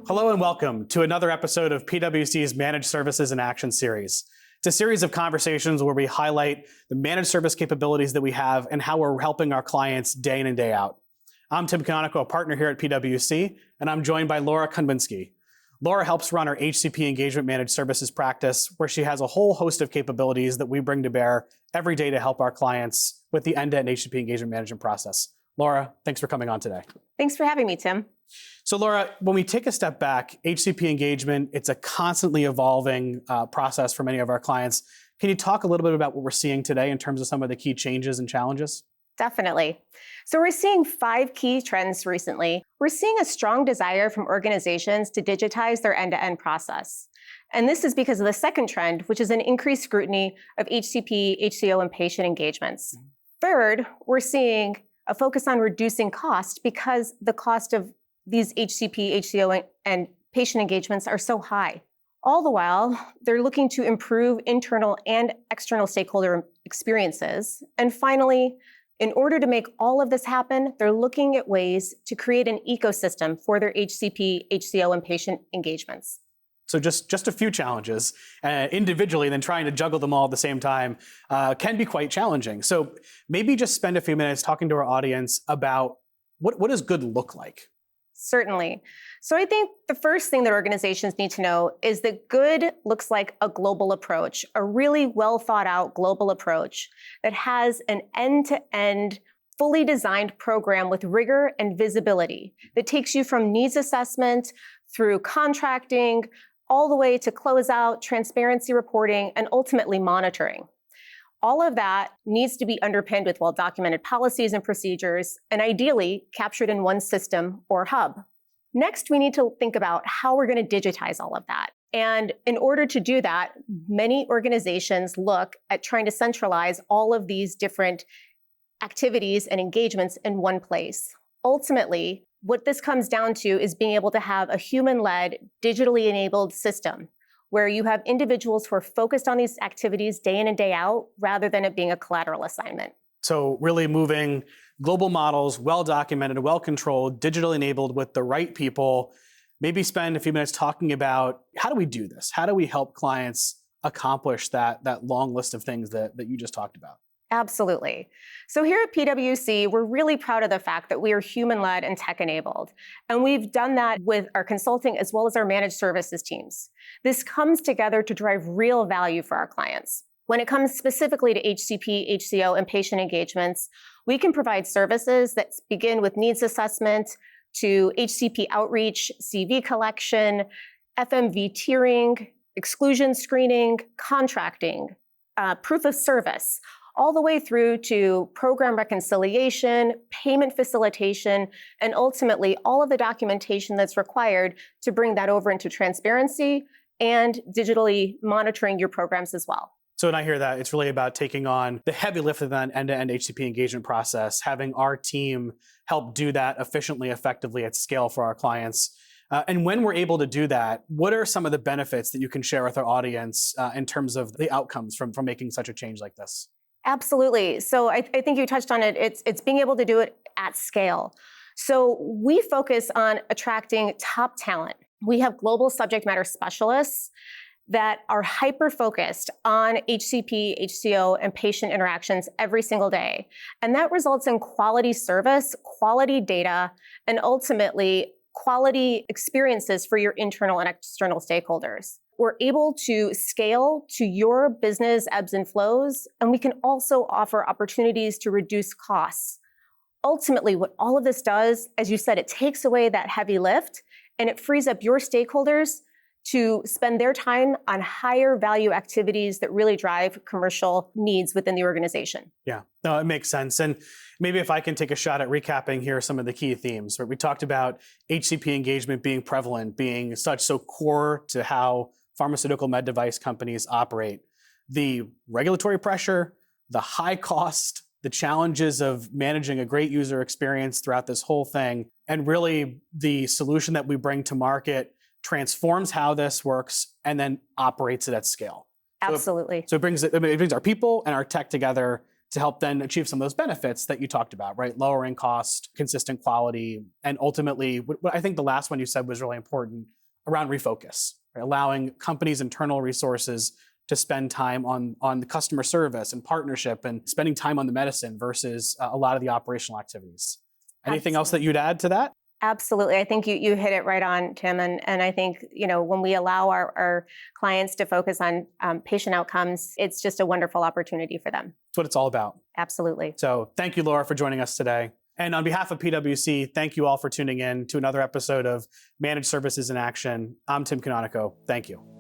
Hello and welcome to another episode of PwC's Managed Services in Action series. It's a series of conversations where we highlight the managed service capabilities that we have and how we're helping our clients day in and day out. I'm Tim Canonico, a partner here at PwC, and I'm joined by Laura Konwinski. Laura helps run our HCP Engagement Managed Services practice, where she has a whole host of capabilities that we bring to bear every day to help our clients with the end-to-end HCP engagement management process. Laura, thanks for coming on today. Thanks for having me, Tim. So Laura, when we take a step back, HCP engagement, it's a constantly evolving process for many of our clients. Can you talk a little bit about what we're seeing today in terms of some of the key changes and challenges? Definitely. So we're seeing 5 key trends recently. We're seeing a strong desire from organizations to digitize their end-to-end process. And this is because of the second trend, which is an increased scrutiny of HCP, HCO, and patient engagements. Third, we're seeing a focus on reducing cost because the cost of these HCP, HCO, and patient engagements are so high. All the while, they're looking to improve internal and external stakeholder experiences. And finally, in order to make all of this happen, they're looking at ways to create an ecosystem for their HCP, HCO, and patient engagements. So just a few challenges individually, and then trying to juggle them all at the same time can be quite challenging. So maybe just spend a few minutes talking to our audience about what does good look like? Certainly. So I think the first thing that organizations need to know is that good looks like a global approach, a really well thought out global approach that has an end-to-end, fully designed program with rigor and visibility that takes you from needs assessment through contracting, all the way to closeout, transparency reporting, and ultimately monitoring. All of that needs to be underpinned with well-documented policies and procedures, and ideally captured in one system or hub. Next, we need to think about how we're going to digitize all of that. And in order to do that, many organizations look at trying to centralize all of these different activities and engagements in one place. Ultimately, what this comes down to is being able to have a human-led, digitally enabled system where you have individuals who are focused on these activities day in and day out, rather than it being a collateral assignment. So really moving global models, well-documented, well-controlled, digitally enabled with the right people. Maybe spend a few minutes talking about how do we do this? How do we help clients accomplish that long list of things that you just talked about? Absolutely. So here at PwC, we're really proud of the fact that we are human-led and tech-enabled. And we've done that with our consulting as well as our managed services teams. This comes together to drive real value for our clients. When it comes specifically to HCP, HCO, and patient engagements, we can provide services that begin with needs assessment to HCP outreach, CV collection, FMV tiering, exclusion screening, contracting, proof of service, all the way through to program reconciliation, payment facilitation, and ultimately all of the documentation that's required to bring that over into transparency and digitally monitoring your programs as well. So when I hear that, it's really about taking on the heavy lift of that end-to-end HCP engagement process, having our team help do that efficiently, effectively at scale for our clients. And when we're able to do that, what are some of the benefits that you can share with our audience in terms of the outcomes from making such a change like this? Absolutely. So I think you touched on it. It's being able to do it at scale. So we focus on attracting top talent. We have global subject matter specialists that are hyper-focused on HCP, HCO, and patient interactions every single day. And that results in quality service, quality data, and ultimately quality experiences for your internal and external stakeholders. We're able to scale to your business ebbs and flows, and we can also offer opportunities to reduce costs. Ultimately, what all of this does, as you said, it takes away that heavy lift, and it frees up your stakeholders to spend their time on higher value activities that really drive commercial needs within the organization. Yeah, no, it makes sense. And maybe if I can take a shot at recapping here some of the key themes. Right? We talked about HCP engagement being prevalent, being so core to how pharmaceutical med device companies operate. The regulatory pressure, the high cost, the challenges of managing a great user experience throughout this whole thing, and really the solution that we bring to market transforms how this works and then operates it at scale. Absolutely. So it brings our people and our tech together to help then achieve some of those benefits that you talked about, right? Lowering cost, consistent quality, and ultimately, what I think the last one you said was really important around refocus, right? Allowing companies' internal resources to spend time on the customer service and partnership and spending time on the medicine versus a lot of the operational activities. Anything else that you'd add to that? Absolutely. I think you hit it right on, Tim. And I think, when we allow our clients to focus on patient outcomes, it's just a wonderful opportunity for them. That's what it's all about. Absolutely. So thank you, Laura, for joining us today. And on behalf of PwC, thank you all for tuning in to another episode of Managed Services in Action. I'm Tim Canonico. Thank you.